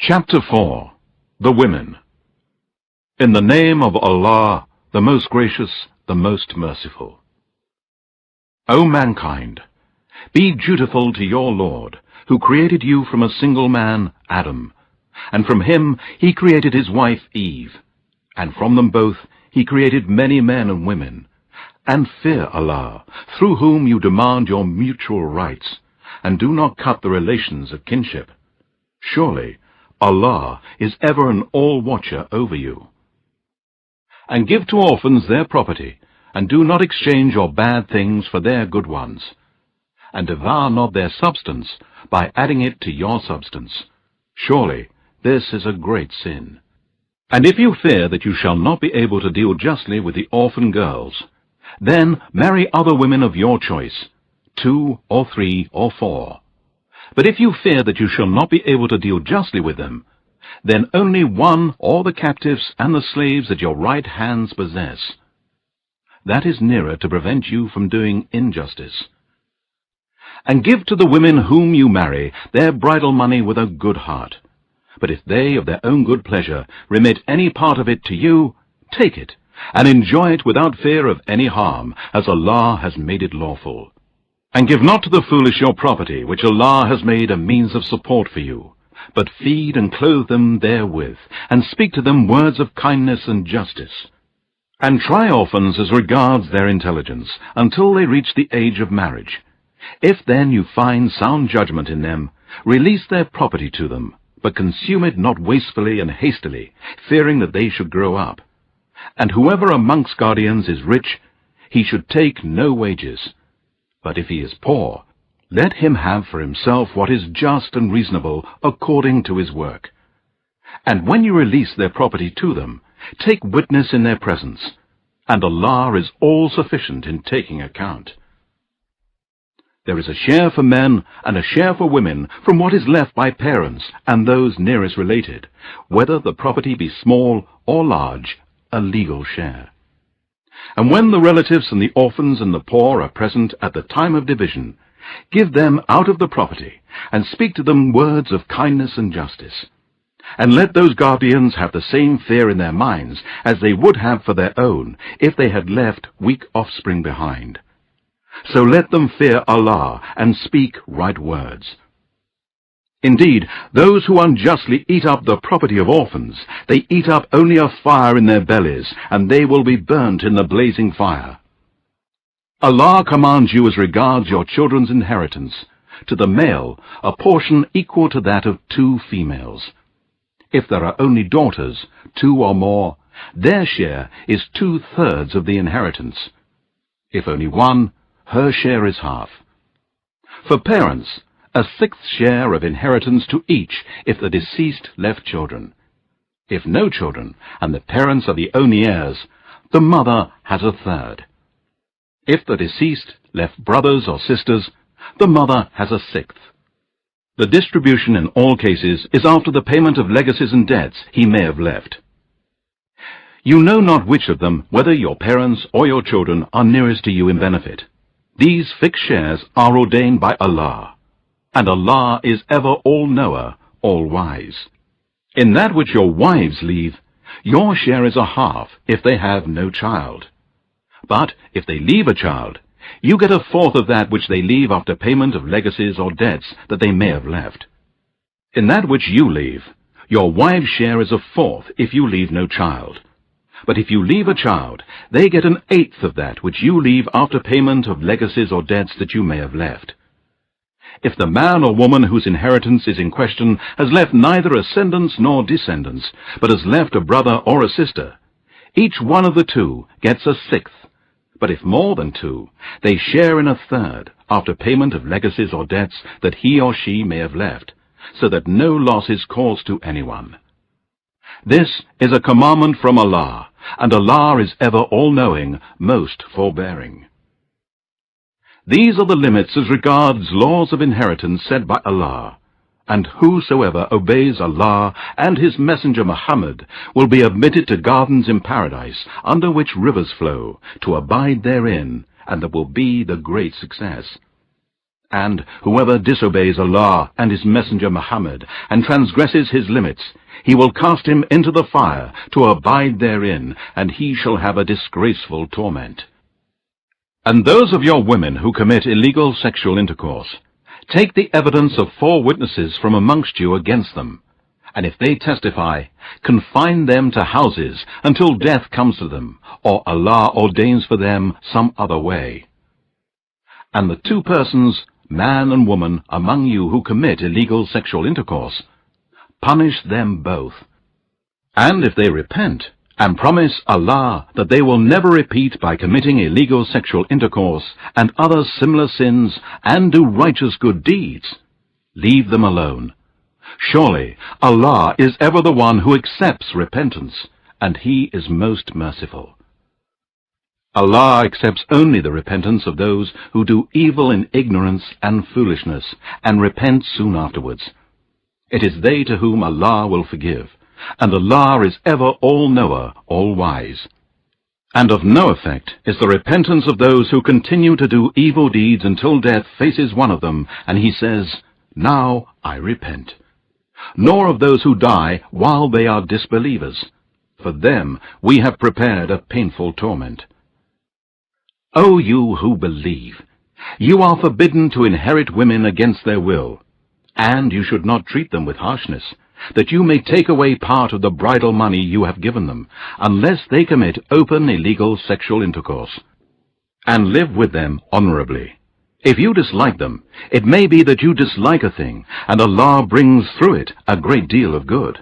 Chapter 4. The Women. In the name of Allah, the most gracious, the most merciful. O mankind, be dutiful to your Lord, who created you from a single man, Adam, and from him he created his wife Eve, and from them both he created many men and women. And fear Allah, through whom you demand your mutual rights, and do not cut the relations of kinship. Surely Allah is ever an all-watcher over you. And give to orphans their property, and do not exchange your bad things for their good ones. And devour not their substance by adding it to your substance. Surely this is a great sin. And if you fear that you shall not be able to deal justly with the orphan girls, then marry other women of your choice, 2 or 3 or 4. But if you fear that you shall not be able to deal justly with them, then only one or the captives and the slaves that your right hands possess. That is nearer to prevent you from doing injustice. And give to the women whom you marry their bridal money with a good heart. But if they of their own good pleasure remit any part of it to you, take it, and enjoy it without fear of any harm, as Allah has made it lawful. And give not to the foolish your property, which Allah has made a means of support for you, but feed and clothe them therewith, and speak to them words of kindness and justice. And try orphans as regards their intelligence, until they reach the age of marriage. If then you find sound judgment in them, release their property to them, but consume it not wastefully and hastily, fearing that they should grow up. And whoever amongst guardians is rich, he should take no wages. But if he is poor, let him have for himself what is just and reasonable according to his work. And when you release their property to them, take witness in their presence, and Allah is all-sufficient in taking account. There is a share for men and a share for women from what is left by parents and those nearest related, whether the property be small or large, a legal share. And when the relatives and the orphans and the poor are present at the time of division, give them out of the property, and speak to them words of kindness and justice. And let those guardians have the same fear in their minds as they would have for their own, if they had left weak offspring behind. So let them fear Allah, and speak right words. Indeed, those who unjustly eat up the property of orphans, they eat up only a fire in their bellies, and they will be burnt in the blazing fire. Allah commands you as regards your children's inheritance, to the male a portion equal to that of 2 females. If there are only daughters, 2 or more, their share is 2/3 of the inheritance. If only one, her share is half. For parents, a 1/6 share of inheritance to each if the deceased left children. If no children, and the parents are the only heirs, the mother has 1/3. If the deceased left brothers or sisters, the mother has 1/6. The distribution in all cases is after the payment of legacies and debts he may have left. You know not which of them, whether your parents or your children, are nearest to you in benefit. These fixed shares are ordained by Allah, and Allah is ever all-knower, all-wise. In that which your wives leave, your share is 1/2 if they have no child. But if they leave a child, you get 1/4 of that which they leave after payment of legacies or debts that they may have left. In that which you leave, your wife's share is 1/4 if you leave no child. But if you leave a child, they get 1/8 of that which you leave after payment of legacies or debts that you may have left. If the man or woman whose inheritance is in question has left neither ascendants nor descendants, but has left a brother or a sister, each one of the 2 gets 1/6. But if more than 2, they share in 1/3 after payment of legacies or debts that he or she may have left, so that no loss is caused to anyone. This is a commandment from Allah, and Allah is ever all-knowing, most forbearing. These are the limits as regards laws of inheritance set by Allah, and whosoever obeys Allah and His Messenger Muhammad will be admitted to gardens in paradise, under which rivers flow, to abide therein, and that will be the great success. And whoever disobeys Allah and His Messenger Muhammad and transgresses His limits, He will cast him into the fire to abide therein, and he shall have a disgraceful torment. And those of your women who commit illegal sexual intercourse, take the evidence of 4 witnesses from amongst you against them, and if they testify, confine them to houses until death comes to them, or Allah ordains for them some other way. And the 2 persons, man and woman, among you who commit illegal sexual intercourse, punish them both. And if they repent, and promise Allah that they will never repeat by committing illegal sexual intercourse and other similar sins, and do righteous good deeds, leave them alone. Surely Allah is ever the one who accepts repentance, and He is most merciful. Allah accepts only the repentance of those who do evil in ignorance and foolishness, and repent soon afterwards. It is they to whom Allah will forgive, and Allah is ever all-knower, all-wise. And of no effect is the repentance of those who continue to do evil deeds until death faces one of them, and he says, "Now I repent." Nor of those who die while they are disbelievers. For them we have prepared a painful torment. O you who believe, you are forbidden to inherit women against their will, and you should not treat them with harshness, that you may take away part of the bridal money you have given them, unless they commit open illegal sexual intercourse. And live with them honorably. If you dislike them, it may be that you dislike a thing, and Allah brings through it a great deal of good.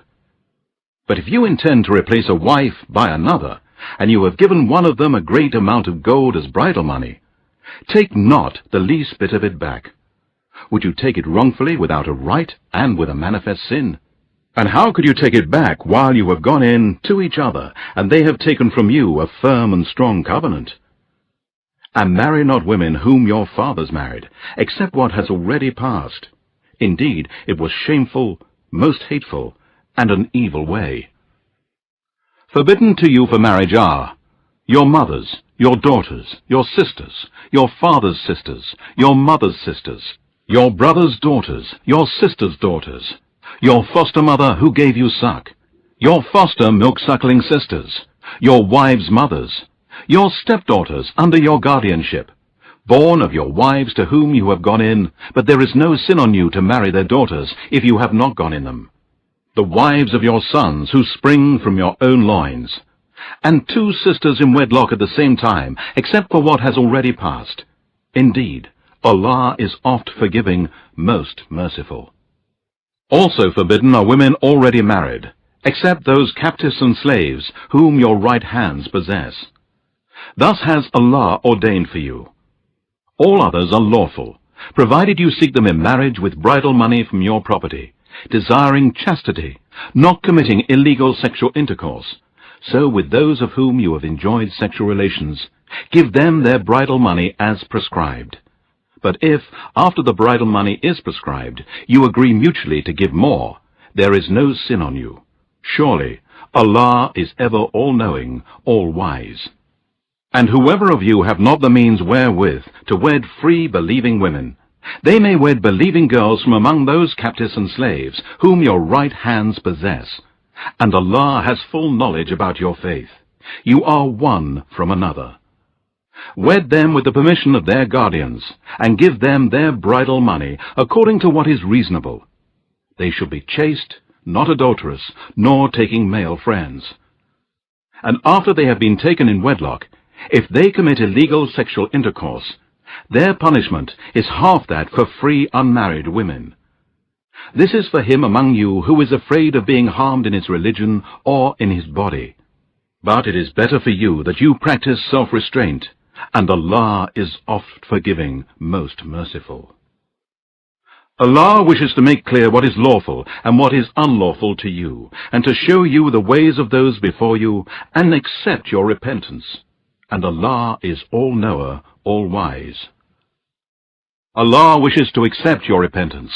But if you intend to replace a wife by another, and you have given one of them a great amount of gold as bridal money, take not the least bit of it back. Would you take it wrongfully without a right and with a manifest sin? And how could you take it back while you have gone in to each other, and they have taken from you a firm and strong covenant? And marry not women whom your fathers married, except what has already passed. Indeed, it was shameful, most hateful, and an evil way. Forbidden to you for marriage are your mothers, your daughters, your sisters, your father's sisters, your mother's sisters, your brother's daughters, your sister's daughters, your foster mother who gave you suck, your foster milk-suckling sisters, your wives' mothers, your stepdaughters under your guardianship, born of your wives to whom you have gone in, but there is no sin on you to marry their daughters if you have not gone in them, the wives of your sons who spring from your own loins, and 2 sisters in wedlock at the same time, except for what has already passed. Indeed, Allah is oft forgiving, most merciful. Also forbidden are women already married, except those captives and slaves whom your right hands possess. Thus has Allah ordained for you. All others are lawful, provided you seek them in marriage with bridal money from your property, desiring chastity, not committing illegal sexual intercourse. So with those of whom you have enjoyed sexual relations, give them their bridal money as prescribed. But if, after the bridal money is prescribed, you agree mutually to give more, there is no sin on you. Surely Allah is ever all-knowing, all-wise. And whoever of you have not the means wherewith to wed free believing women, they may wed believing girls from among those captives and slaves whom your right hands possess. And Allah has full knowledge about your faith. You are one from another. Wed them with the permission of their guardians, and give them their bridal money according to what is reasonable. They should be chaste, not adulterous, nor taking male friends. And after they have been taken in wedlock, if they commit illegal sexual intercourse, their punishment is half that for free unmarried women. This is for him among you who is afraid of being harmed in his religion or in his body. But it is better for you that you practice self-restraint, and Allah is oft forgiving, most merciful. Allah wishes to make clear what is lawful and what is unlawful to you, and to show you the ways of those before you, and accept your repentance. And Allah is all-knower, all-wise. Allah wishes to accept your repentance,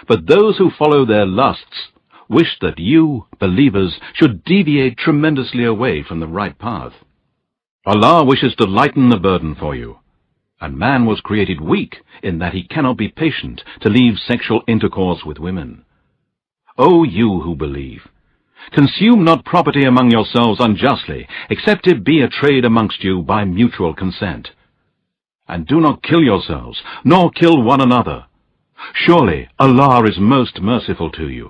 but those who follow their lusts wish that you, believers, should deviate tremendously away from the right path. Allah wishes to lighten the burden for you. And man was created weak in that he cannot be patient to leave sexual intercourse with women. O you who believe, consume not property among yourselves unjustly, except it be a trade amongst you by mutual consent. And do not kill yourselves, nor kill one another. Surely Allah is most merciful to you.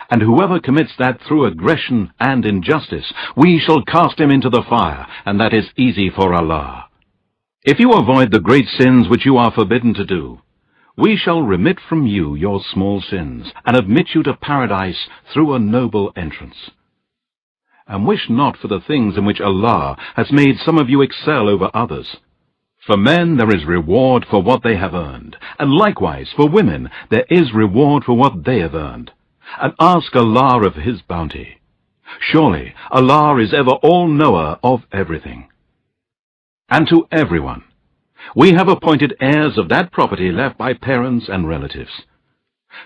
And whoever commits that through aggression and injustice, we shall cast him into the fire, and that is easy for Allah. If you avoid the great sins which you are forbidden to do, we shall remit from you your small sins, and admit you to paradise through a noble entrance. And wish not for the things in which Allah has made some of you excel over others. For men there is reward for what they have earned, and likewise for women there is reward for what they have earned. And ask Allah of His bounty. Surely Allah is ever all-knower of everything. And to everyone, we have appointed heirs of that property left by parents and relatives.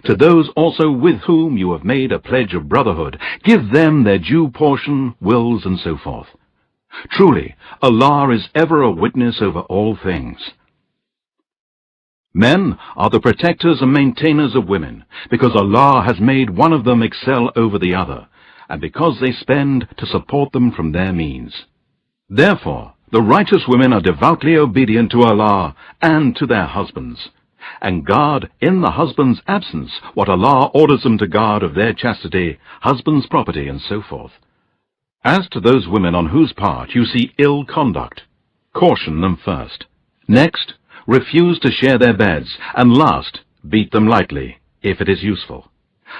To those also with whom you have made a pledge of brotherhood, give them their due portion, wills, and so forth. Truly, Allah is ever a witness over all things. Men are the protectors and maintainers of women, because Allah has made one of them excel over the other, and because they spend to support them from their means. Therefore, the righteous women are devoutly obedient to Allah and to their husbands, and guard in the husband's absence what Allah orders them to guard of their chastity, husband's property, and so forth. As to those women on whose part you see ill conduct, caution them first. Next, refuse to share their beds, and last, beat them lightly, if it is useful.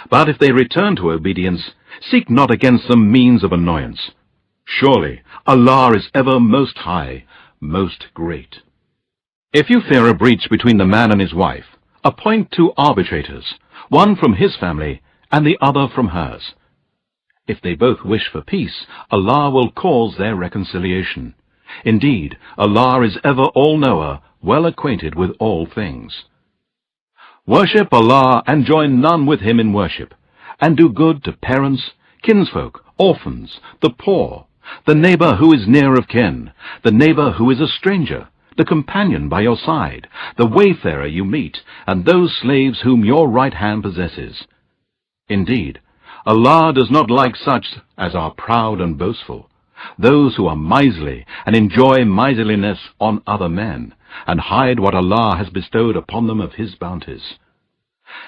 But if they return to obedience, seek not against them means of annoyance. Surely Allah is ever most high, most great. If you fear a breach between the man and his wife, appoint 2 arbitrators, one from his family and the other from hers. If they both wish for peace, Allah will cause their reconciliation. Indeed, Allah is ever all-knower, well acquainted with all things. Worship Allah and join none with Him in worship, and do good to parents, kinsfolk, orphans, the poor, the neighbor who is near of kin, the neighbor who is a stranger, the companion by your side, the wayfarer you meet, and those slaves whom your right hand possesses. Indeed, Allah does not like such as are proud and boastful, those who are miserly and enjoy miserliness on other men, and hide what Allah has bestowed upon them of His bounties.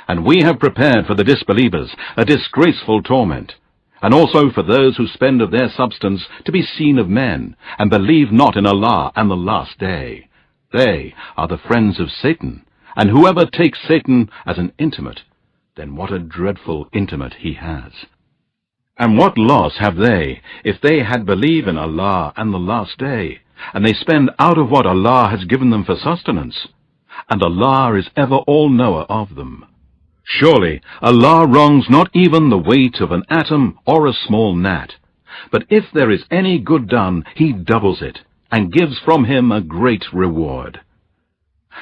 And we have prepared for the disbelievers a disgraceful torment, and also for those who spend of their substance to be seen of men, and believe not in Allah and the last day. They are the friends of Satan, and whoever takes Satan as an intimate, then what a dreadful intimate he has. And what loss have they, if they had believed in Allah and the last day, and they spend out of what Allah has given them for sustenance? And Allah is ever all-knower of them. Surely Allah wrongs not even the weight of an atom or a small gnat. But if there is any good done, He doubles it, and gives from Him a great reward.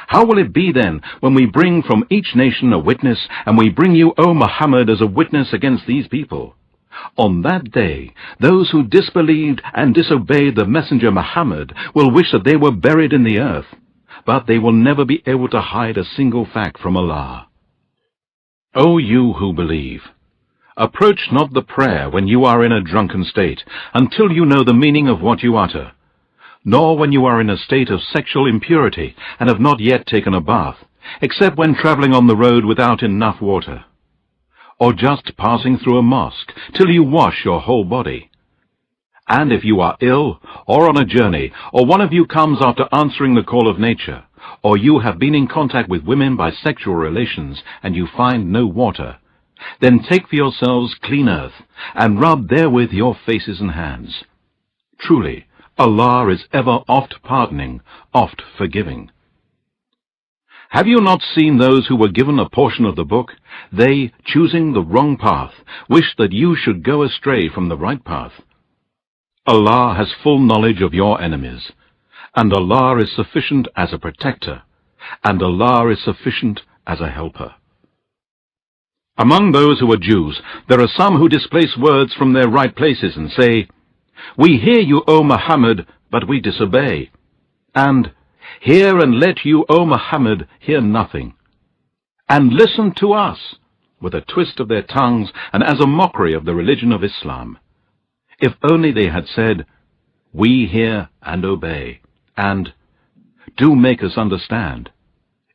How will it be then, when we bring from each nation a witness, and we bring you, O Muhammad, as a witness against these people? On that day, those who disbelieved and disobeyed the messenger Muhammad will wish that they were buried in the earth, but they will never be able to hide a single fact from Allah. O you who believe, approach not the prayer when you are in a drunken state, until you know the meaning of what you utter, nor when you are in a state of sexual impurity and have not yet taken a bath, except when traveling on the road without enough water, or just passing through a mosque, till you wash your whole body. And if you are ill, or on a journey, or one of you comes after answering the call of nature, or you have been in contact with women by sexual relations, and you find no water, then take for yourselves clean earth, and rub therewith your faces and hands. Truly, Allah is ever oft pardoning, oft forgiving. Have you not seen those who were given a portion of the book? They, choosing the wrong path, wished that you should go astray from the right path. Allah has full knowledge of your enemies, and Allah is sufficient as a protector, and Allah is sufficient as a helper. Among those who are Jews, there are some who displace words from their right places and say, "We hear you, O Muhammad, but we disobey," and Hear and let you, O Muhammad, hear nothing. And listen to us, with a twist of their tongues and as a mockery of the religion of Islam. If only they had said, we hear and obey, and do make us understand.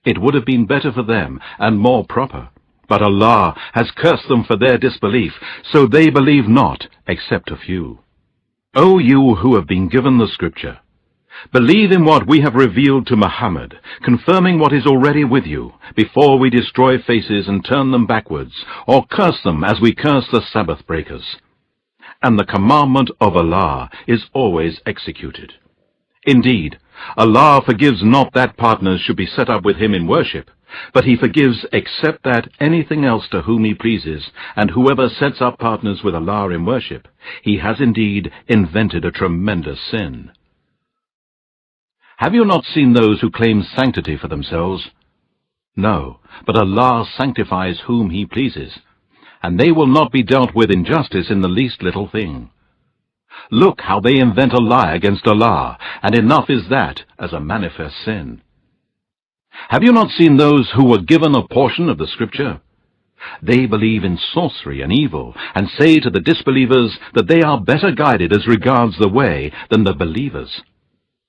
It would have been better for them and more proper. But Allah has cursed them for their disbelief, so they believe not, except a few. O you who have been given the scripture, believe in what we have revealed to Muhammad, confirming what is already with you, before we destroy faces and turn them backwards, or curse them as we curse the Sabbath breakers. And the commandment of Allah is always executed. Indeed, Allah forgives not that partners should be set up with him in worship, but he forgives except that anything else to whom he pleases, and whoever sets up partners with Allah in worship, he has indeed invented a tremendous sin. Have you not seen those who claim sanctity for themselves? No, but Allah sanctifies whom he pleases, and they will not be dealt with injustice in the least little thing. Look how they invent a lie against Allah, and enough is that as a manifest sin. Have you not seen those who were given a portion of the scripture? They believe in sorcery and evil, and say to the disbelievers that they are better guided as regards the way than the believers.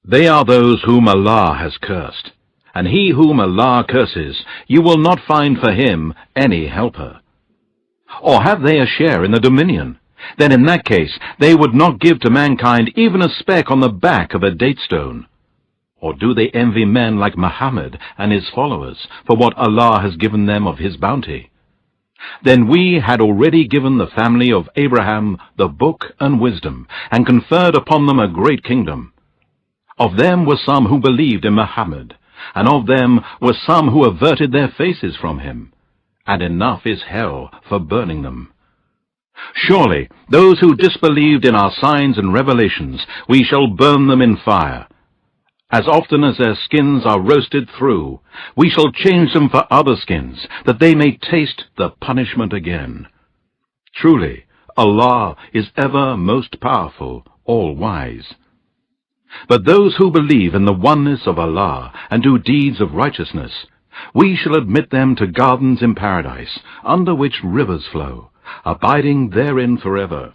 They are those whom Allah has cursed, and he whom Allah curses, you will not find for him any helper. Or have they a share in the dominion? Then in that case they would not give to mankind even a speck on the back of a date stone. Or do they envy men like Muhammad and his followers for what Allah has given them of his bounty? Then we had already given the family of Abraham the book and wisdom, and conferred upon them a great kingdom. Of them were some who believed in Muhammad, and of them were some who averted their faces from him, and enough is hell for burning them. Surely those who disbelieved in our signs and revelations, we shall burn them in fire. As often as their skins are roasted through, we shall change them for other skins, that they may taste the punishment again. Truly, Allah is ever most powerful, all-wise. But those who believe in the oneness of Allah and do deeds of righteousness, we shall admit them to gardens in paradise, under which rivers flow, abiding therein forever.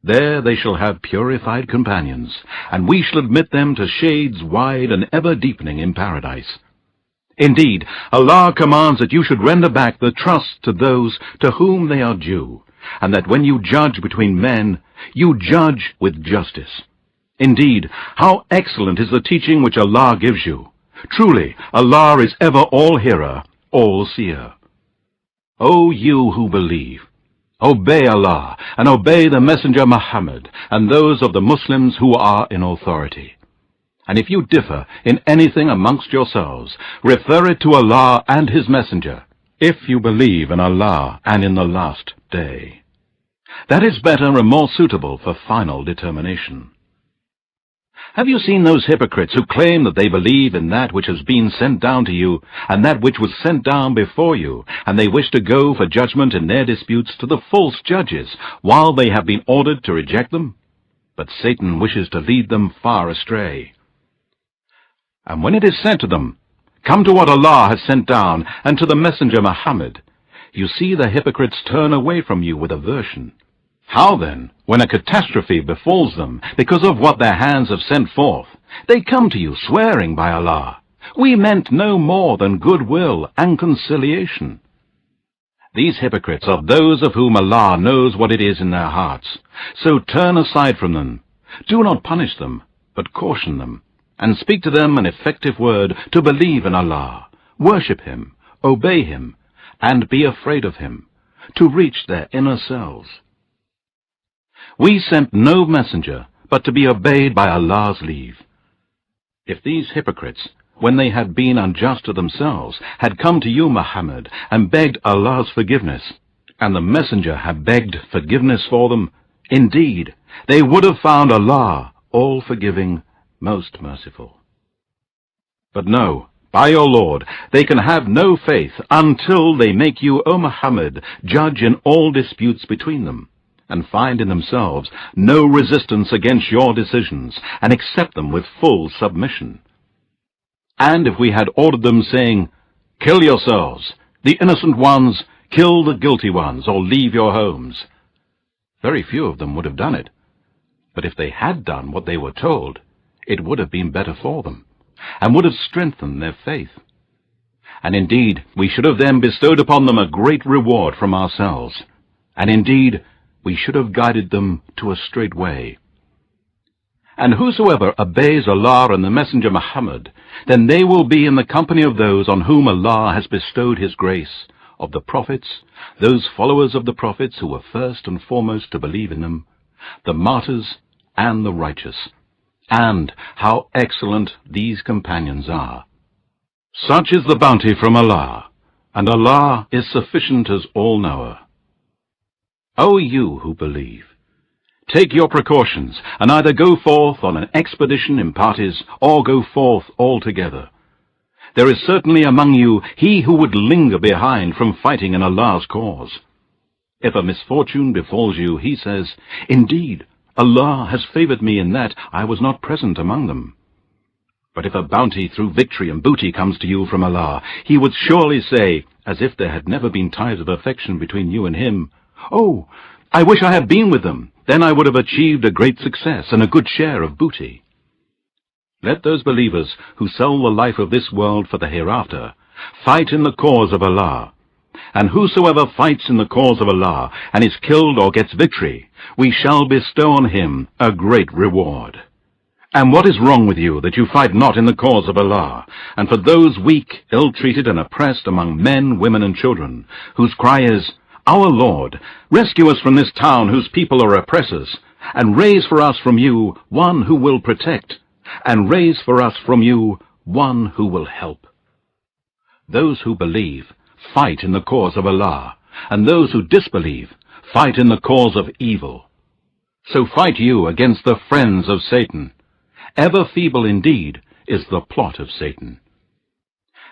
There they shall have purified companions, and we shall admit them to shades wide and ever-deepening in paradise. Indeed, Allah commands that you should render back the trust to those to whom they are due, and that when you judge between men, you judge with justice. Indeed, how excellent is the teaching which Allah gives you. Truly, Allah is ever all-hearer, all-seer. O you who believe, obey Allah, and obey the Messenger Muhammad, and those of the Muslims who are in authority. And if you differ in anything amongst yourselves, refer it to Allah and His Messenger, if you believe in Allah and in the last day. That is better and more suitable for final determination. Have you seen those hypocrites who claim that they believe in that which has been sent down to you, and that which was sent down before you, and they wish to go for judgment in their disputes to the false judges, while they have been ordered to reject them? But Satan wishes to lead them far astray. And when it is said to them, come to what Allah has sent down, and to the Messenger Muhammad, you see the hypocrites turn away from you with aversion. How then, when a catastrophe befalls them because of what their hands have sent forth, they come to you swearing by Allah, we meant no more than goodwill and conciliation. These hypocrites are those of whom Allah knows what it is in their hearts, so turn aside from them. Do not punish them, but caution them, and speak to them an effective word to believe in Allah, worship Him, obey Him, and be afraid of Him, to reach their inner selves. We sent no messenger but to be obeyed by Allah's leave. If these hypocrites, when they had been unjust to themselves, had come to you, Muhammad, and begged Allah's forgiveness, and the messenger had begged forgiveness for them, indeed, they would have found Allah all-forgiving, most merciful. But no, by your Lord, they can have no faith until they make you, O Muhammad, judge in all disputes between them, and find in themselves no resistance against your decisions, and accept them with full submission. And if we had ordered them, saying, "Kill yourselves, the innocent ones, kill the guilty ones, or leave your homes," very few of them would have done it. But if they had done what they were told, it would have been better for them, and would have strengthened their faith. And indeed, we should have then bestowed upon them a great reward from ourselves. And indeed, we should have guided them to a straight way. And whosoever obeys Allah and the Messenger Muhammad, then they will be in the company of those on whom Allah has bestowed His grace, of the prophets, those followers of the prophets who were first and foremost to believe in them, the martyrs and the righteous. And how excellent these companions are! Such is the bounty from Allah, and Allah is sufficient as all-knower. O you who believe, take your precautions, and either go forth on an expedition in parties, or go forth altogether. There is certainly among you he who would linger behind from fighting in Allah's cause. If a misfortune befalls you, he says, "Indeed, Allah has favored me in that I was not present among them." But if a bounty through victory and booty comes to you from Allah, he would surely say, as if there had never been ties of affection between you and him, "Oh, I wish I had been with them, then I would have achieved a great success and a good share of booty." Let those believers who sell the life of this world for the hereafter fight in the cause of Allah. And whosoever fights in the cause of Allah and is killed or gets victory, we shall bestow on him a great reward. And what is wrong with you that you fight not in the cause of Allah, and for those weak, ill-treated and oppressed among men, women and children, whose cry is, "Our Lord, rescue us from this town whose people are oppressors, and raise for us from you one who will protect, and raise for us from you one who will help." Those who believe fight in the cause of Allah, and those who disbelieve fight in the cause of evil. So fight you against the friends of Satan. Ever feeble indeed is the plot of Satan.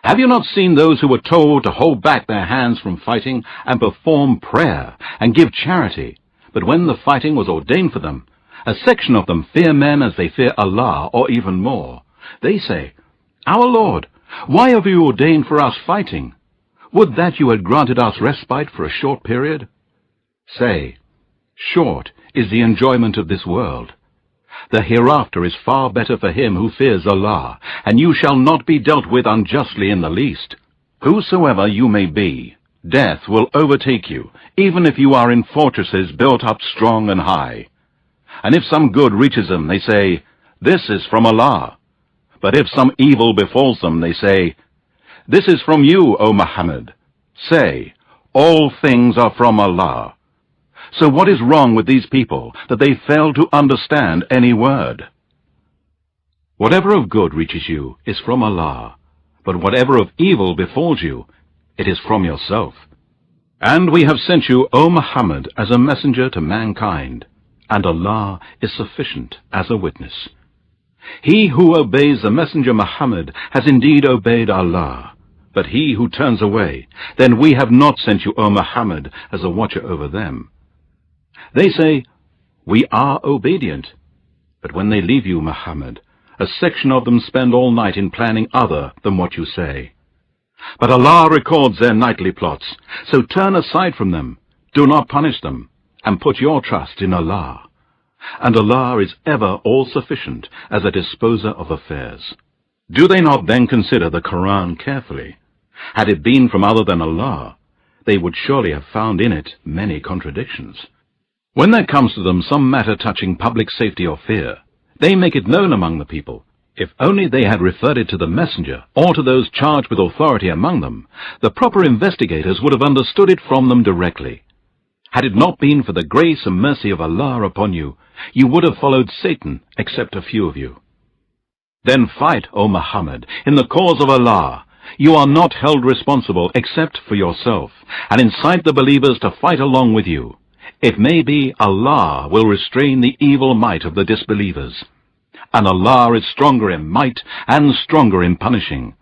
Have you not seen those who were told to hold back their hands from fighting and perform prayer and give charity, but when the fighting was ordained for them, a section of them fear men as they fear Allah, or even more? They say, "Our Lord, why have you ordained for us fighting? Would that you had granted us respite for a short period." Say, short is the enjoyment of this world. The hereafter is far better for him who fears Allah, and you shall not be dealt with unjustly in the least. Whosoever you may be, death will overtake you, even if you are in fortresses built up strong and high. And if some good reaches them, they say, "This is from Allah." But if some evil befalls them, they say, "This is from you, O Muhammad." Say, all things are from Allah. So what is wrong with these people, that they fail to understand any word? Whatever of good reaches you is from Allah, but whatever of evil befalls you, it is from yourself. And we have sent you, O Muhammad, as a messenger to mankind, and Allah is sufficient as a witness. He who obeys the messenger Muhammad has indeed obeyed Allah, but he who turns away, then we have not sent you, O Muhammad, as a watcher over them. They say, "We are obedient," but when they leave you, Muhammad, a section of them spend all night in planning other than what you say. But Allah records their nightly plots, so turn aside from them, do not punish them, and put your trust in Allah. And Allah is ever all-sufficient as a disposer of affairs. Do they not then consider the Quran carefully? Had it been from other than Allah, they would surely have found in it many contradictions. When there comes to them some matter touching public safety or fear, they make it known among the people. If only they had referred it to the messenger, or to those charged with authority among them, the proper investigators would have understood it from them directly. Had it not been for the grace and mercy of Allah upon you, you would have followed Satan, except a few of you. Then fight, O Muhammad, in the cause of Allah. You are not held responsible except for yourself, and incite the believers to fight along with you. It may be Allah will restrain the evil might of the disbelievers, and Allah is stronger in might and stronger in punishing.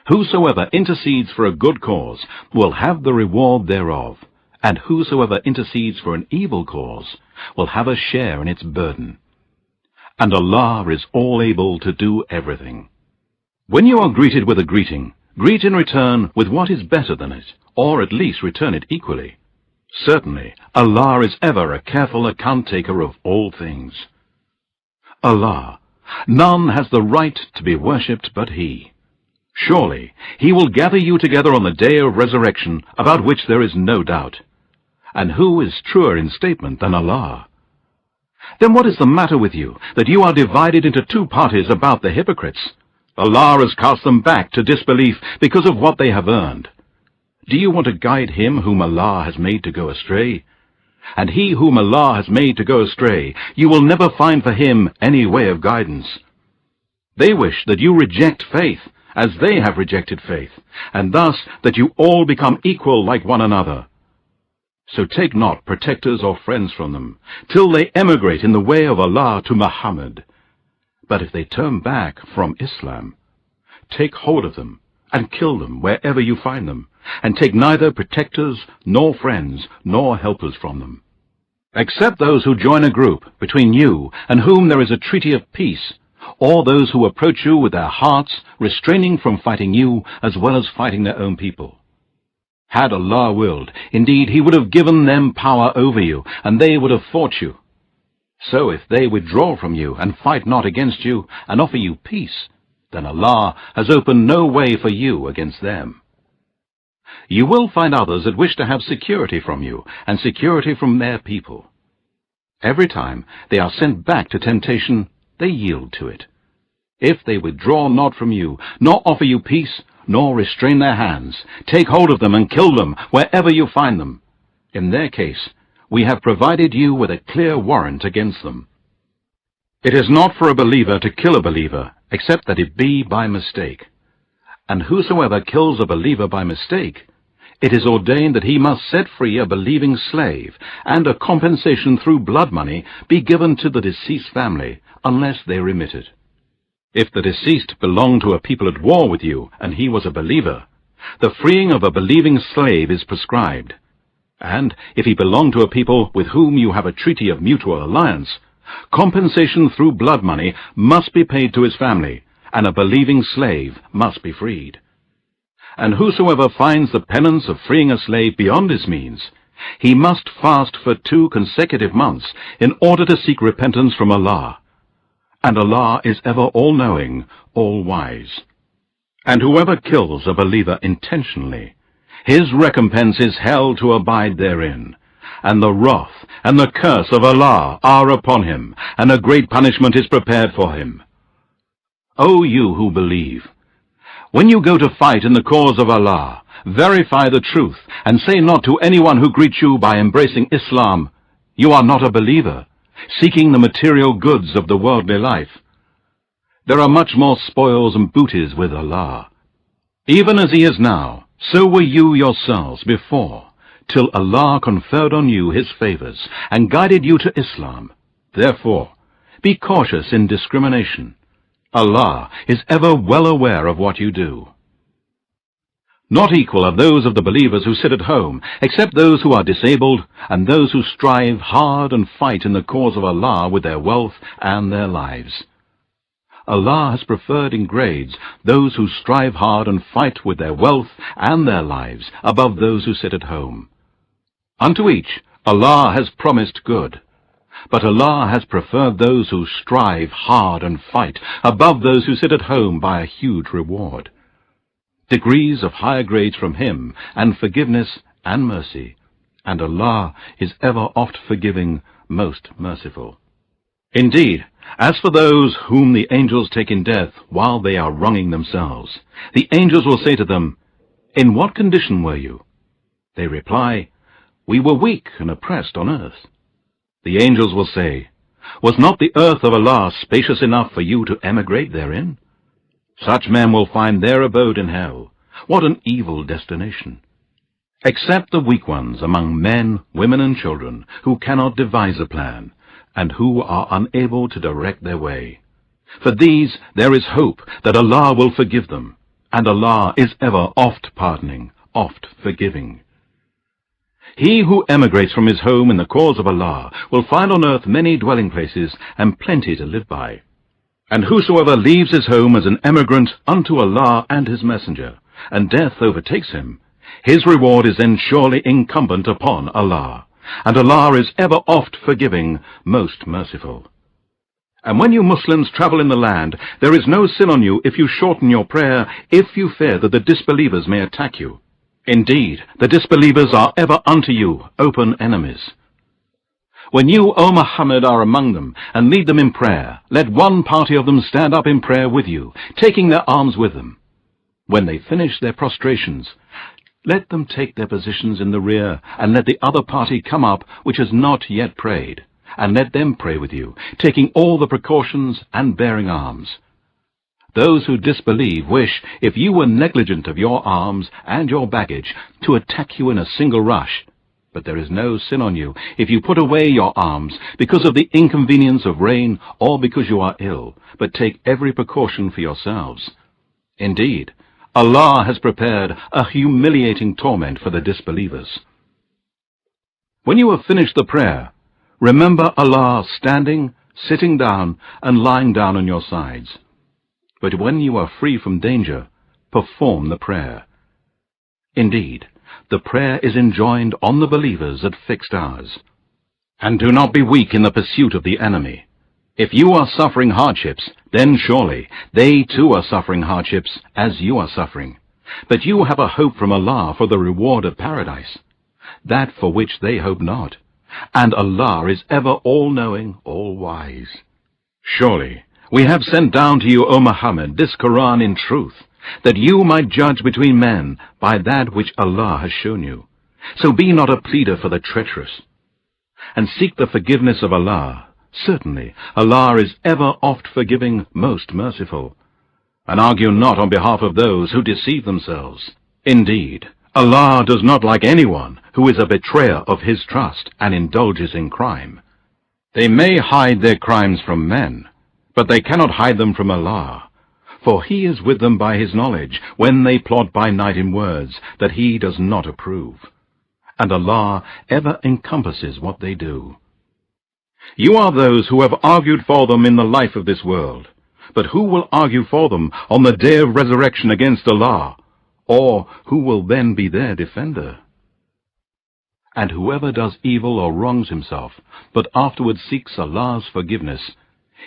Whosoever intercedes for a good cause will have the reward thereof, and whosoever intercedes for an evil cause will have a share in its burden. And Allah is all able to do everything. When you are greeted with a greeting, greet in return with what is better than it, or at least return it equally. Certainly, Allah is ever a careful account-taker of all things. Allah, none has the right to be worshipped but He. Surely, He will gather you together on the day of resurrection, about which there is no doubt. And who is truer in statement than Allah? Then what is the matter with you, that you are divided into two parties about the hypocrites? Allah has cast them back to disbelief because of what they have earned. Do you want to guide him whom Allah has made to go astray? And he whom Allah has made to go astray, you will never find for him any way of guidance. They wish that you reject faith, as they have rejected faith, and thus that you all become equal like one another. So take not protectors or friends from them, till they emigrate in the way of Allah to Muhammad. But if they turn back from Islam, take hold of them, and kill them wherever you find them, and take neither protectors, nor friends, nor helpers from them. Except those who join a group between you and whom there is a treaty of peace, or those who approach you with their hearts, restraining from fighting you as well as fighting their own people. Had Allah willed, indeed He would have given them power over you, and they would have fought you. So if they withdraw from you and fight not against you and offer you peace, then Allah has opened no way for you against them. You will find others that wish to have security from you and security from their people. Every time they are sent back to temptation, they yield to it. If they withdraw not from you, nor offer you peace, nor restrain their hands, take hold of them and kill them wherever you find them. In their case, we have provided you with a clear warrant against them. It is not for a believer to kill a believer, except that it be by mistake. And whosoever kills a believer by mistake, it is ordained that he must set free a believing slave, and a compensation through blood money be given to the deceased family, unless they remit it. If the deceased belonged to a people at war with you, and he was a believer, the freeing of a believing slave is prescribed. And if he belonged to a people with whom you have a treaty of mutual alliance, compensation through blood money must be paid to his family, and a believing slave must be freed. And whosoever finds the penance of freeing a slave beyond his means, he must fast for 2 consecutive months in order to seek repentance from Allah. And Allah is ever all-knowing, all-wise. And whoever kills a believer intentionally, his recompense is hell to abide therein, and the wrath and the curse of Allah are upon him, and a great punishment is prepared for him. O you who believe, when you go to fight in the cause of Allah, verify the truth, and say not to anyone who greets you by embracing Islam, "You are not a believer," seeking the material goods of the worldly life. There are much more spoils and booties with Allah. Even as He is now, so were you yourselves before, till Allah conferred on you His favors, and guided you to Islam. Therefore, be cautious in discrimination. Allah is ever well aware of what you do. Not equal are those of the believers who sit at home, except those who are disabled, and those who strive hard and fight in the cause of Allah with their wealth and their lives. Allah has preferred in grades those who strive hard and fight with their wealth and their lives above those who sit at home. Unto each Allah has promised good, but Allah has preferred those who strive hard and fight above those who sit at home by a huge reward. Degrees of higher grades from Him, and forgiveness and mercy, and Allah is ever oft forgiving, most merciful. Indeed, as for those whom the angels take in death while they are wronging themselves, the angels will say to them, "In what condition were you?" They reply, "We were weak and oppressed on earth." The angels will say, "Was not the earth of Allah spacious enough for you to emigrate therein?" Such men will find their abode in hell. What an evil destination! Except the weak ones among men, women, and children, who cannot devise a plan, and who are unable to direct their way. For these there is hope that Allah will forgive them, and Allah is ever oft pardoning, oft forgiving. He who emigrates from his home in the cause of Allah will find on earth many dwelling places and plenty to live by. And whosoever leaves his home as an emigrant unto Allah and his messenger, and death overtakes him, his reward is then surely incumbent upon Allah, and Allah is ever oft forgiving, most merciful. And when you Muslims travel in the land, there is no sin on you if you shorten your prayer, if you fear that the disbelievers may attack you. Indeed, the disbelievers are ever unto you open enemies. When you, O Muhammad, are among them, and lead them in prayer, let one party of them stand up in prayer with you, taking their arms with them. When they finish their prostrations, let them take their positions in the rear, and let the other party come up which has not yet prayed, and let them pray with you, taking all the precautions and bearing arms. Those who disbelieve wish, if you were negligent of your arms and your baggage, to attack you in a single rush. But there is no sin on you if you put away your arms because of the inconvenience of rain or because you are ill, but take every precaution for yourselves. Indeed, Allah has prepared a humiliating torment for the disbelievers. When you have finished the prayer, remember Allah standing, sitting down, and lying down on your sides. But when you are free from danger, perform the prayer. Indeed, the prayer is enjoined on the believers at fixed hours. And do not be weak in the pursuit of the enemy. If you are suffering hardships, then surely they too are suffering hardships as you are suffering. But you have a hope from Allah for the reward of paradise, that for which they hope not. And Allah is ever all-knowing, all-wise. Surely we have sent down to you, O Muhammad, this Quran in truth, that you might judge between men by that which Allah has shown you. So be not a pleader for the treacherous. And seek the forgiveness of Allah. Certainly, Allah is ever oft forgiving, most merciful. And argue not on behalf of those who deceive themselves. Indeed, Allah does not like anyone who is a betrayer of his trust and indulges in crime. They may hide their crimes from men, but they cannot hide them from Allah. For he is with them by his knowledge, when they plot by night in words that he does not approve. And Allah ever encompasses what they do. You are those who have argued for them in the life of this world. But who will argue for them on the day of resurrection against Allah? Or who will then be their defender? And whoever does evil or wrongs himself, but afterwards seeks Allah's forgiveness,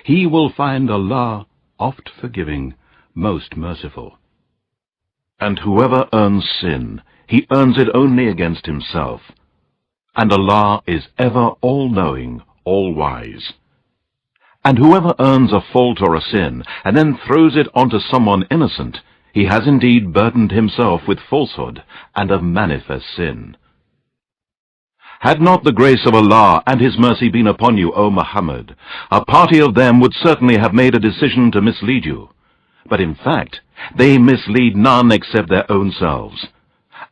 he will find Allah oft forgiving, most merciful. And whoever earns sin, he earns it only against himself. And Allah is ever all-knowing, all-wise. And whoever earns a fault or a sin, and then throws it onto someone innocent, he has indeed burdened himself with falsehood and of manifest sin. Had not the grace of Allah and His mercy been upon you, O Muhammad, a party of them would certainly have made a decision to mislead you. But in fact, they mislead none except their own selves,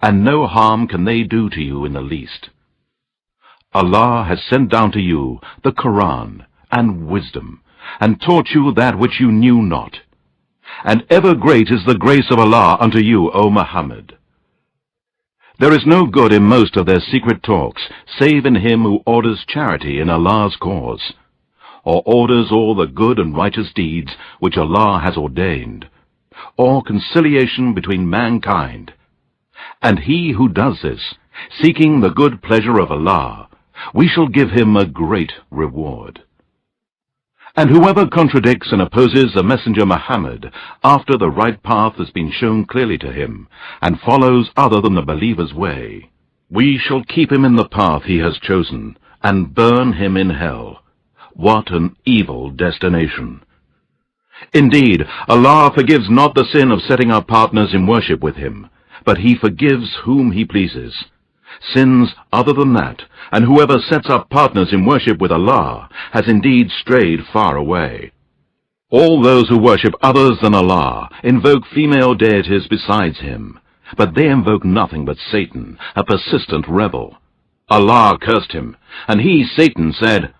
and no harm can they do to you in the least. Allah has sent down to you the Quran and wisdom, and taught you that which you knew not. And ever great is the grace of Allah unto you, O Muhammad. There is no good in most of their secret talks, save in him who orders charity in Allah's cause, or orders all the good and righteous deeds which Allah has ordained, or conciliation between mankind. And he who does this, seeking the good pleasure of Allah, we shall give him a great reward. And whoever contradicts and opposes the Messenger Muhammad after the right path has been shown clearly to him, and follows other than the believer's way, we shall keep him in the path he has chosen, and burn him in hell. What an evil destination! Indeed, Allah forgives not the sin of setting up partners in worship with him, but He forgives whom He pleases. Sins other than that, and whoever sets up partners in worship with Allah, has indeed strayed far away. All those who worship others than Allah invoke female deities besides Him, but they invoke nothing but Satan, a persistent rebel. Allah cursed him, and he, Satan, said,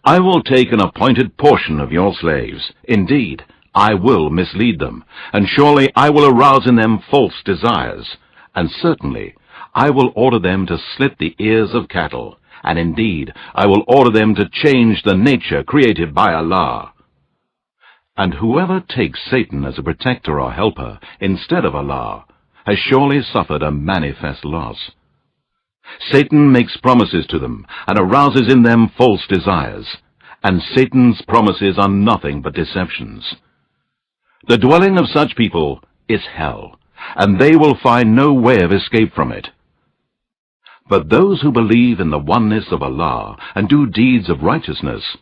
I will take an appointed portion of your slaves. Indeed, I will mislead them, and surely I will arouse in them false desires, and certainly I will order them to slit the ears of cattle, and indeed I will order them to change the nature created by Allah. And whoever takes Satan as a protector or helper instead of Allah has surely suffered a manifest loss. Satan makes promises to them and arouses in them false desires, and Satan's promises are nothing but deceptions. The dwelling of such people is hell, and they will find no way of escape from it. But those who believe in the oneness of Allah and do deeds of righteousness,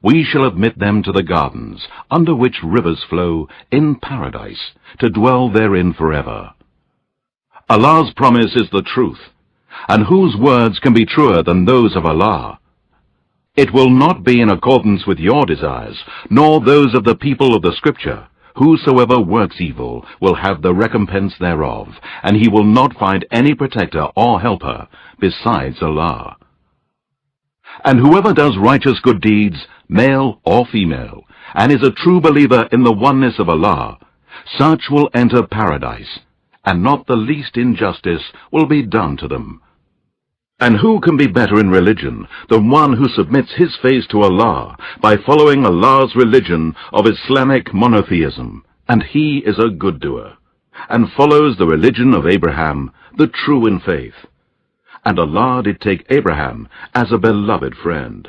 we shall admit them to the gardens, under which rivers flow, in paradise, to dwell therein forever. Allah's promise is the truth, and whose words can be truer than those of Allah? It will not be in accordance with your desires, nor those of the people of the Scripture. Whosoever works evil will have the recompense thereof, and he will not find any protector or helper besides Allah. And whoever does righteous good deeds, male or female, and is a true believer in the oneness of Allah, such will enter paradise, and not the least injustice will be done to them. And who can be better in religion than one who submits his face to Allah by following Allah's religion of Islamic monotheism, and he is a good doer, and follows the religion of Abraham, the true in faith. And Allah did take Abraham as a beloved friend.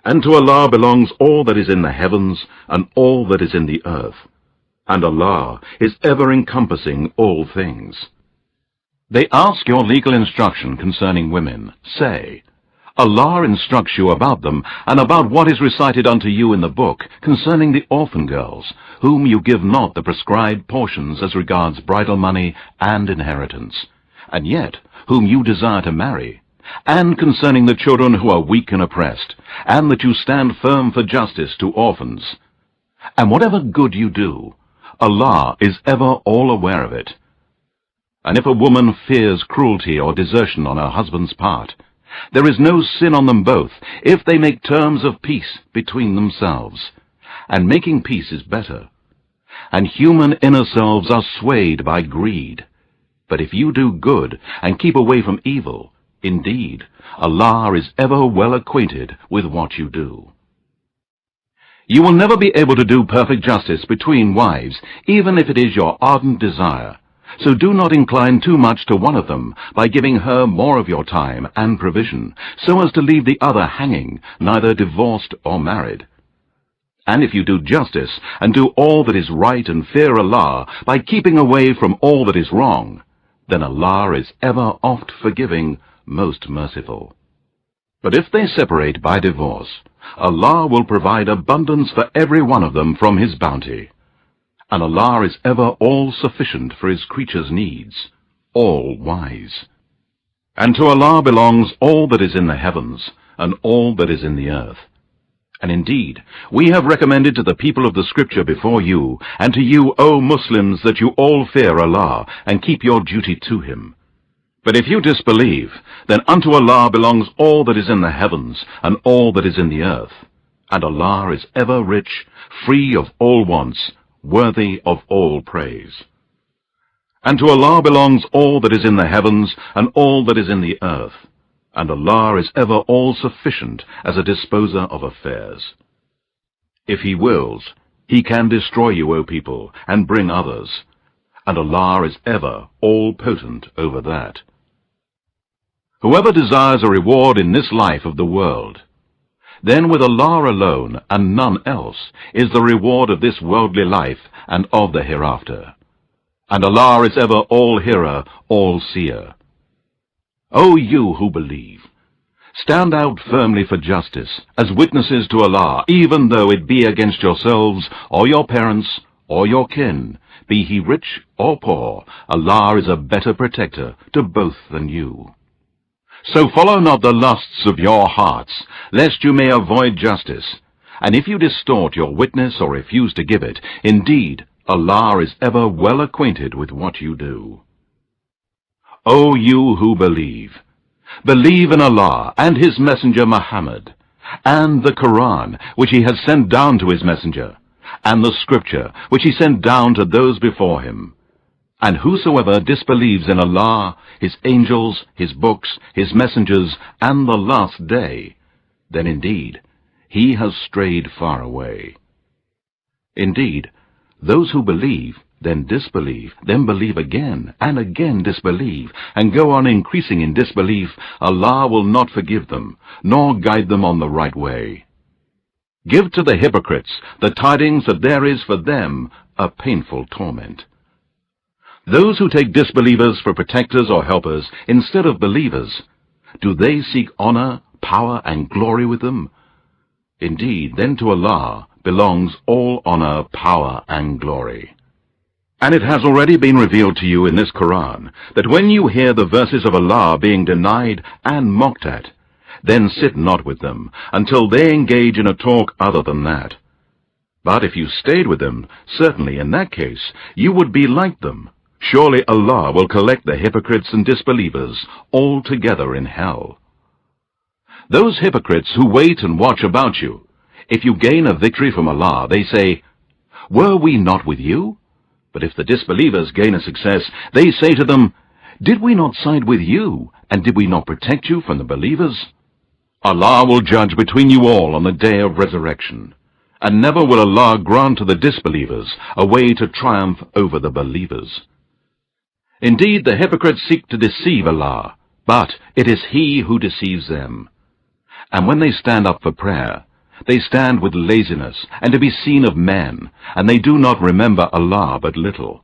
And to Allah belongs all that is in the heavens and all that is in the earth, and Allah is ever encompassing all things. They ask your legal instruction concerning women. Say, Allah instructs you about them, and about what is recited unto you in the book concerning the orphan girls, whom you give not the prescribed portions as regards bridal money and inheritance, and yet whom you desire to marry, and concerning the children who are weak and oppressed, and that you stand firm for justice to orphans. And whatever good you do, Allah is ever all aware of it. And if a woman fears cruelty or desertion on her husband's part, there is no sin on them both, if they make terms of peace between themselves. And making peace is better. And human inner selves are swayed by greed. But if you do good and keep away from evil, indeed, Allah is ever well acquainted with what you do. You will never be able to do perfect justice between wives, even if it is your ardent desire. So do not incline too much to one of them by giving her more of your time and provision, so as to leave the other hanging, neither divorced or married. And if you do justice and do all that is right and fear Allah by keeping away from all that is wrong, then Allah is ever oft forgiving, most merciful. But if they separate by divorce, Allah will provide abundance for every one of them from His bounty. And Allah is ever all-sufficient for His creatures' needs, all-wise. And to Allah belongs all that is in the heavens, and all that is in the earth. And indeed, we have recommended to the people of the Scripture before you, and to you, O Muslims, that you all fear Allah, and keep your duty to Him. But if you disbelieve, then unto Allah belongs all that is in the heavens, and all that is in the earth. And Allah is ever rich, free of all wants, worthy of all praise. And to Allah belongs all that is in the heavens and all that is in the earth, and Allah is ever all-sufficient as a disposer of affairs. If He wills, He can destroy you, O people, and bring others, and Allah is ever all-potent over that. Whoever desires a reward in this life of the world, then with Allah alone and none else is the reward of this worldly life and of the hereafter. And Allah is ever all-hearer, all-seer. O you who believe, stand out firmly for justice, as witnesses to Allah, even though it be against yourselves, or your parents, or your kin, be he rich or poor. Allah is a better protector to both than you. So follow not the lusts of your hearts, lest you may avoid justice. And if you distort your witness or refuse to give it, indeed, Allah is ever well acquainted with what you do. O you who believe, believe in Allah and His Messenger Muhammad, and the Quran which He has sent down to His Messenger, and the Scripture which He sent down to those before Him. And whosoever disbelieves in Allah, His angels, His books, His messengers, and the last day, then indeed he has strayed far away. Indeed, those who believe, then disbelieve, then believe again, and again disbelieve, and go on increasing in disbelief, Allah will not forgive them, nor guide them on the right way. Give to the hypocrites the tidings that there is for them a painful torment. Those who take disbelievers for protectors or helpers instead of believers, do they seek honor, power, and glory with them? Indeed, then to Allah belongs all honor, power, and glory. And it has already been revealed to you in this Quran that when you hear the verses of Allah being denied and mocked at, then sit not with them until they engage in a talk other than that. But if you stayed with them, certainly in that case you would be like them. Surely Allah will collect the hypocrites and disbelievers all together in hell. Those hypocrites who wait and watch about you, if you gain a victory from Allah, they say, "Were we not with you?" But if the disbelievers gain a success, they say to them, "Did we not side with you, and did we not protect you from the believers?" Allah will judge between you all on the day of resurrection, and never will Allah grant to the disbelievers a way to triumph over the believers. Indeed, the hypocrites seek to deceive Allah, but it is He who deceives them. And when they stand up for prayer, they stand with laziness and to be seen of men, and they do not remember Allah but little.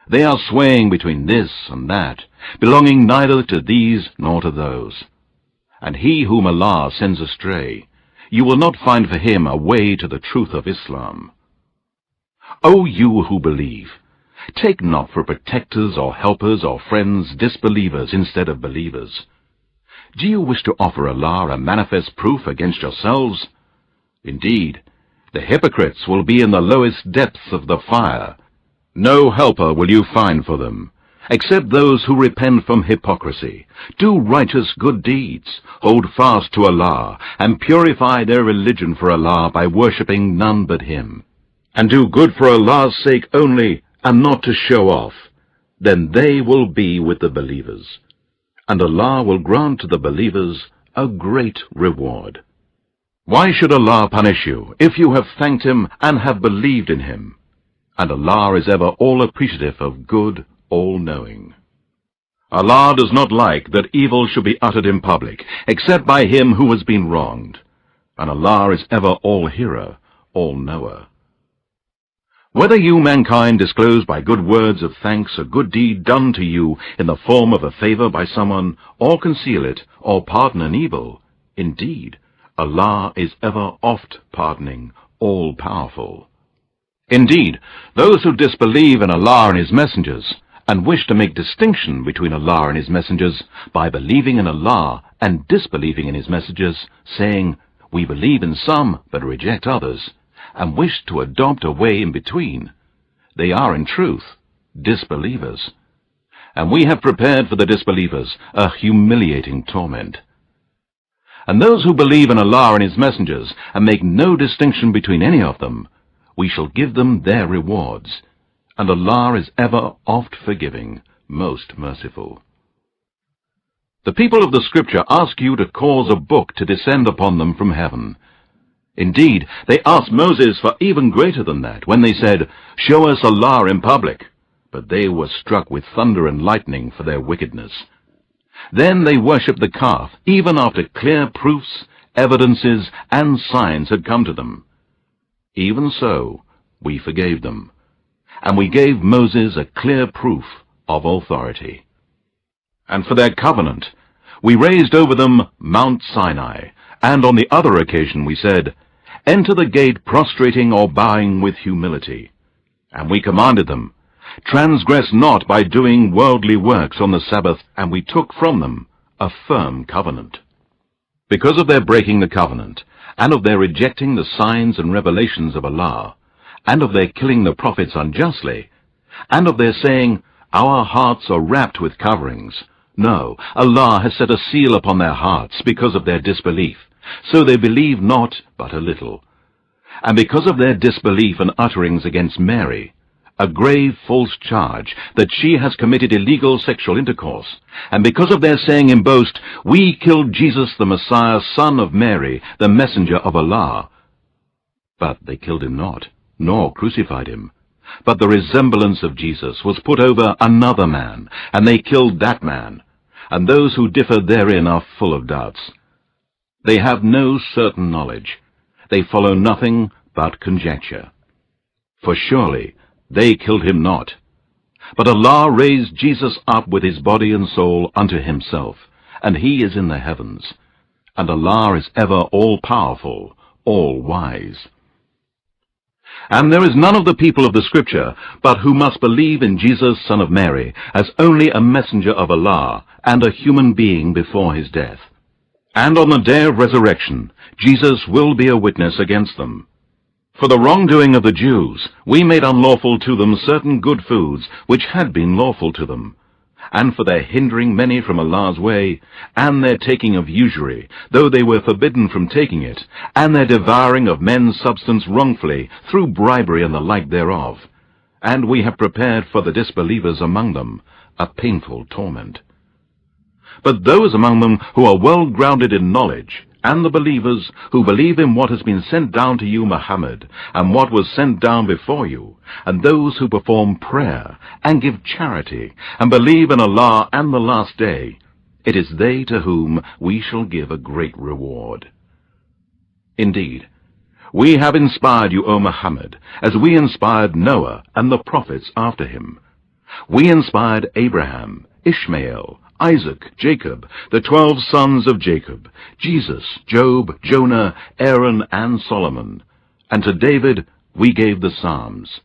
They are swaying between this and that, belonging neither to these nor to those. And he whom Allah sends astray, you will not find for him a way to the truth of Islam. O you who believe, take not for protectors or helpers or friends disbelievers instead of believers. Do you wish to offer Allah a manifest proof against yourselves? Indeed, the hypocrites will be in the lowest depths of the fire. No helper will you find for them, except those who repent from hypocrisy, do righteous good deeds, hold fast to Allah, and purify their religion for Allah by worshipping none but Him, and do good for Allah's sake only, and not to show off. Then they will be with the believers, and Allah will grant to the believers a great reward. Why should Allah punish you if you have thanked Him and have believed in Him? And Allah is ever all appreciative of good, all-knowing. Allah does not like that evil should be uttered in public, except by him who has been wronged. And Allah is ever all-hearer, all-knower. Whether you, mankind, disclose by good words of thanks a good deed done to you in the form of a favor by someone, or conceal it, or pardon an evil, indeed, Allah is ever oft pardoning, all-powerful. Indeed, those who disbelieve in Allah and His messengers, and wish to make distinction between Allah and His messengers by believing in Allah and disbelieving in His messengers, saying, "We believe in some, but reject others," and wish to adopt a way in between, they are in truth disbelievers. And we have prepared for the disbelievers a humiliating torment. And those who believe in Allah and His messengers, and make no distinction between any of them, we shall give them their rewards, and Allah is ever oft forgiving, most merciful. The people of the Scripture ask you to cause a book to descend upon them from heaven. Indeed, they asked Moses for even greater than that, when they said, "Show us Allah in public." But they were struck with thunder and lightning for their wickedness. Then they worshipped the calf, even after clear proofs, evidences, and signs had come to them. Even so, we forgave them, and we gave Moses a clear proof of authority. And for their covenant, we raised over them Mount Sinai, and on the other occasion we said, "Enter the gate prostrating or bowing with humility." And we commanded them, "Transgress not by doing worldly works on the Sabbath," and we took from them a firm covenant. Because of their breaking the covenant, and of their rejecting the signs and revelations of Allah, and of their killing the prophets unjustly, and of their saying, "Our hearts are wrapped with coverings," no, Allah has set a seal upon their hearts because of their disbelief, so they believe not but a little. And because of their disbelief and utterings against Mary, a grave false charge that she has committed illegal sexual intercourse, and because of their saying in boast, "We killed Jesus the Messiah, son of Mary, the messenger of Allah," but they killed him not, nor crucified him. But the resemblance of Jesus was put over another man, and they killed that man. And those who differ therein are full of doubts. They have no certain knowledge. They follow nothing but conjecture. For surely they killed him not. But Allah raised Jesus up with his body and soul unto himself, and he is in the heavens. And Allah is ever all-powerful, all-wise. And there is none of the people of the Scripture but who must believe in Jesus, son of Mary, as only a messenger of Allah, and a human being before his death. And on the day of resurrection, Jesus will be a witness against them. For the wrongdoing of the Jews, we made unlawful to them certain good foods which had been lawful to them, and for their hindering many from Allah's way, and their taking of usury, though they were forbidden from taking it, and their devouring of men's substance wrongfully, through bribery and the like thereof. And we have prepared for the disbelievers among them a painful torment. But those among them who are well grounded in knowledge, and the believers who believe in what has been sent down to you, Muhammad, and what was sent down before you, and those who perform prayer, and give charity, and believe in Allah and the last day, it is they to whom we shall give a great reward. Indeed, we have inspired you, O Muhammad, as we inspired Noah and the prophets after him. We inspired Abraham, Ishmael, Isaac, Jacob, the 12 sons of Jacob, Jesus, Job, Jonah, Aaron, and Solomon. And to David we gave the Psalms.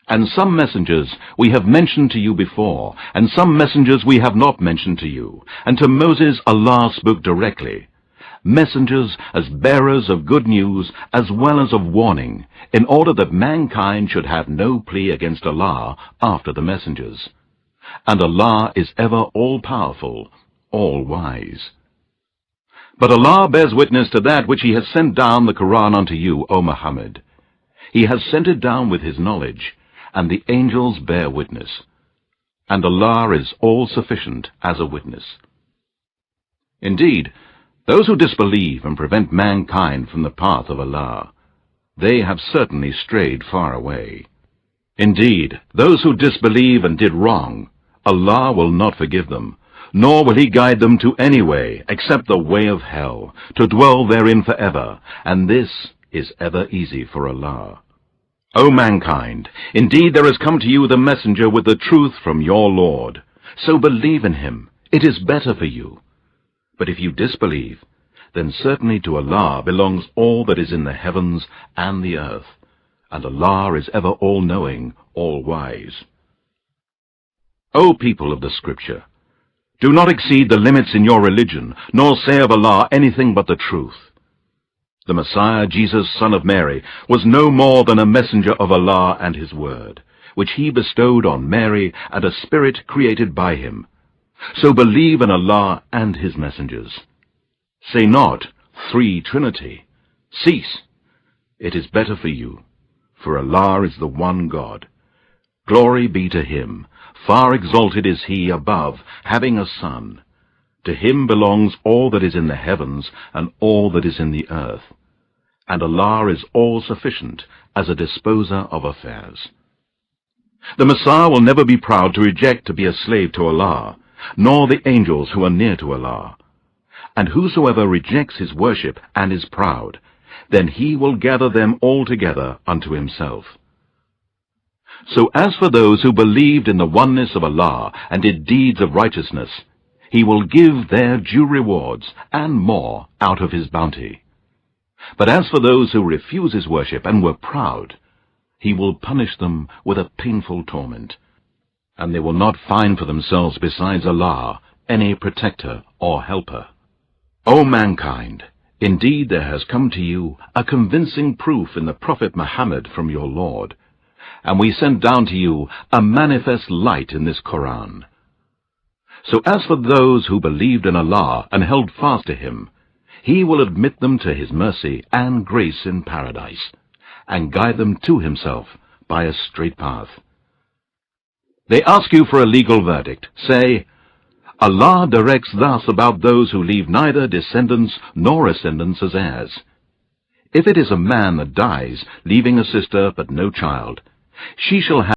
And some messengers we have mentioned to you before, and some messengers we have not mentioned to you. And to Moses Allah spoke directly. Messengers as bearers of good news as well as of warning, in order that mankind should have no plea against Allah after the messengers. And Allah is ever all-powerful, all-wise. But Allah bears witness to that which he has sent down the Quran unto you, O Muhammad. He has sent it down with his knowledge, and the angels bear witness. And Allah is all-sufficient as a witness. Indeed, those who disbelieve and prevent mankind from the path of Allah, they have certainly strayed far away. Indeed, those who disbelieve and did wrong, Allah will not forgive them, nor will he guide them to any way except the way of hell, to dwell therein forever, and this is ever easy for Allah. O mankind, indeed there has come to you the messenger with the truth from your Lord. So believe in him, it is better for you. But if you disbelieve, then certainly to Allah belongs all that is in the heavens and the earth, and Allah is ever all-knowing, all-wise. O people of the Scripture, do not exceed the limits in your religion, nor say of Allah anything but the truth. The Messiah, Jesus, son of Mary, was no more than a messenger of Allah and his word, which he bestowed on Mary and a spirit created by him. So believe in Allah and his messengers. Say not, Three Trinity. Cease. It is better for you, for Allah is the one God. Glory be to him. Far exalted is he above, having a son. To him belongs all that is in the heavens and all that is in the earth. And Allah is all-sufficient as a disposer of affairs. The Messiah will never be proud to reject to be a slave to Allah, nor the angels who are near to Allah. And whosoever rejects his worship and is proud, then he will gather them all together unto himself. So as for those who believed in the oneness of Allah and did deeds of righteousness, he will give their due rewards and more out of his bounty. But as for those who refuse his worship and were proud, he will punish them with a painful torment, and they will not find for themselves besides Allah any protector or helper. O mankind, indeed there has come to you a convincing proof in the Prophet Muhammad from your Lord, and we sent down to you a manifest light in this Quran. So as for those who believed in Allah and held fast to him, he will admit them to his mercy and grace in paradise, and guide them to himself by a straight path. They ask you for a legal verdict. Say, Allah directs thus about those who leave neither descendants nor ascendants as heirs. If it is a man that dies, leaving a sister but no child, she shall have